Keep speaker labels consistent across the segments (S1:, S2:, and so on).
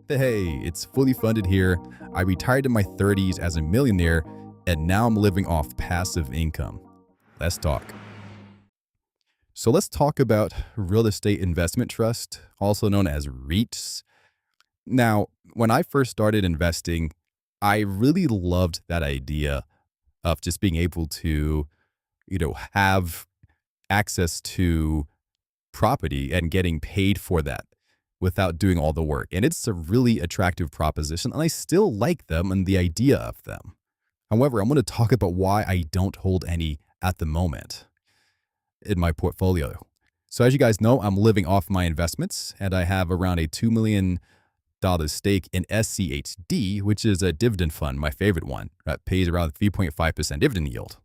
S1: Hey, it's fully funded here. I retired in my 30s as a millionaire, and now I'm living off passive income. Let's talk. So let's talk about real estate investment trust, also known as REITs. Now, when I first started investing, I really loved that idea of just being able to, have access to property and getting paid for that without doing all the work. And it's a really attractive proposition, and I still like them and the idea of them. However, I'm going to talk about why I don't hold any at the moment in my portfolio. So, as you guys know, I'm living off my investments, and I have around a $2 million stake in SCHD, which is a dividend fund, my favorite one, that pays around 3.5% dividend yield.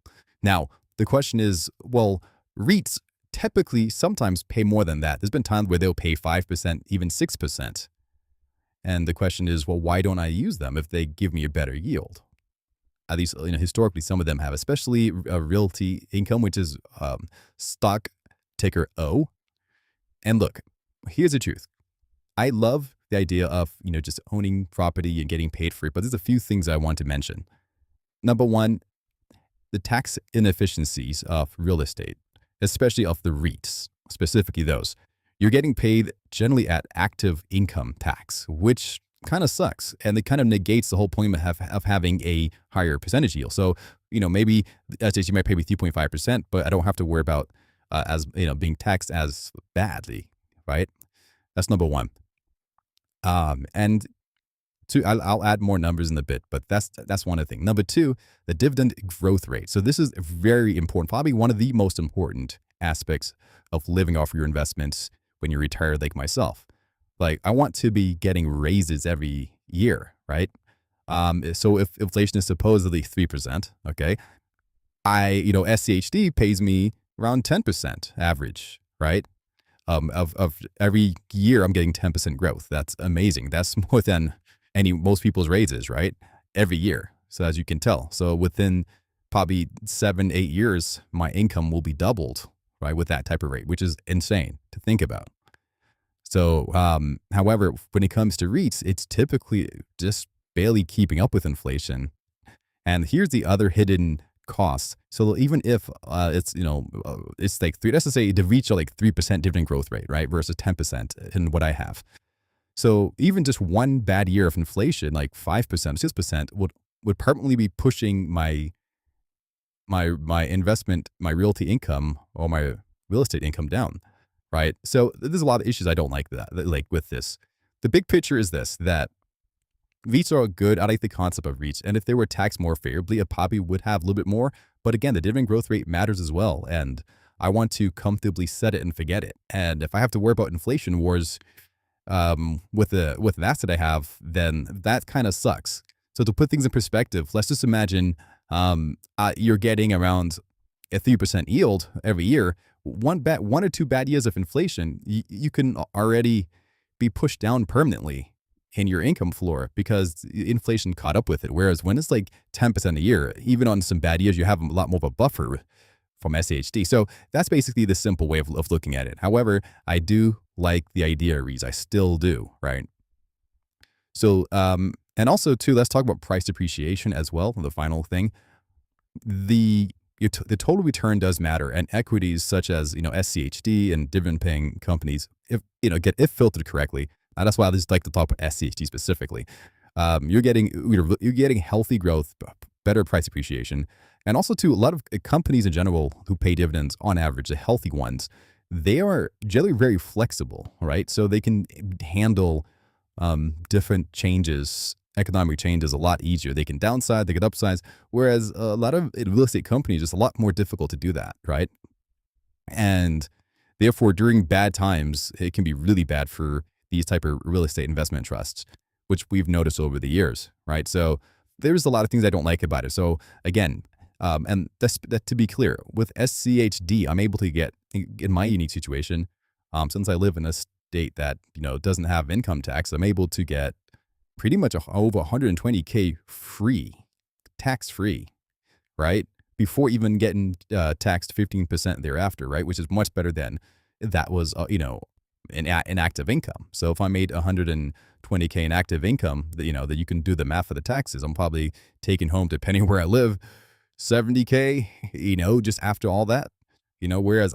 S1: Now, the question is, well, REITs typically sometimes pay more than that. There's been times where they'll pay 5%, even 6%. And the question is, well, why don't I use them if they give me a better yield? At least, historically, some of them have, especially realty income, which is stock ticker O. And look, here's the truth. I love the idea of, just owning property and getting paid for it, but there's a few things I want to mention. Number one, the tax inefficiencies of real estate, especially of the REITs, specifically those. You're getting paid generally at active income tax, which kind of sucks. And it kind of negates the whole point of having a higher percentage yield. So, maybe SHG might pay me 3.5%, but I don't have to worry about being taxed as badly, right? That's number one. And two, I'll add more numbers in a bit, but that's one of the things. Number two, the dividend growth rate. So this is very important, probably one of the most important aspects of living off your investments when you're retired, like myself. Like, I want to be getting raises every year, right? So if inflation is supposedly 3%, okay, SCHD pays me around 10% average, right? Of every year, I'm getting 10% growth. That's amazing. That's more than most people's raises, right? Every year. So as you can tell, so within probably 7-8 years, my income will be doubled, right? With that type of rate, which is insane to think about. So, however, when it comes to REITs, it's typically just barely keeping up with inflation. And here's the other hidden costs. So even if it's like let's just say the REITs are like 3% dividend growth rate, right? Versus 10% in what I have. So even just one bad year of inflation, like 5%, 6%, would permanently be pushing my investment, my realty income, or my real estate income down, right? So there's a lot of issues I don't like with this. The big picture is this, that REITs are good. I like the concept of REITs. And if they were taxed more favorably, it probably would have a little bit more. But again, the dividend growth rate matters as well. And I want to comfortably set it and forget it. And if I have to worry about inflation wars with an asset I have, then that kind of sucks. So to put things in perspective, let's just imagine you're getting around a 3% yield every year. One or two bad years of inflation, you can already be pushed down permanently in your income floor because inflation caught up with it. Whereas when it's like 10% a year, even on some bad years, you have a lot more of a buffer from SHD. So that's basically the simple way of looking at it. However, I do like the idea of REITs. I still do, right? So, and also too, let's talk about price appreciation as well. The final thing, the total return does matter, and equities such as SCHD and dividend-paying companies, if filtered correctly. That's why I just like to talk about SCHD specifically. You're getting healthy growth, better price appreciation, and also too, a lot of companies in general who pay dividends on average, the healthy ones, they are generally very flexible, right? So they can handle different changes, economic changes, a lot easier. They can downsize, they can upsize, whereas a lot of real estate companies, it's a lot more difficult to do that, right? And therefore, during bad times, it can be really bad for these type of real estate investment trusts, which we've noticed over the years, right? So there's a lot of things I don't like about it. So again, and that to be clear, with SCHD, I'm able to get, in my unique situation, since I live in a state that doesn't have income tax, I'm able to get pretty much over 120K free, tax free, right? Before even getting taxed 15% thereafter, right? Which is much better than that was, in active income. So if I made 120K in active income, that you can do the math for the taxes. I'm probably taking home, depending where I live, 70K, just after all that, whereas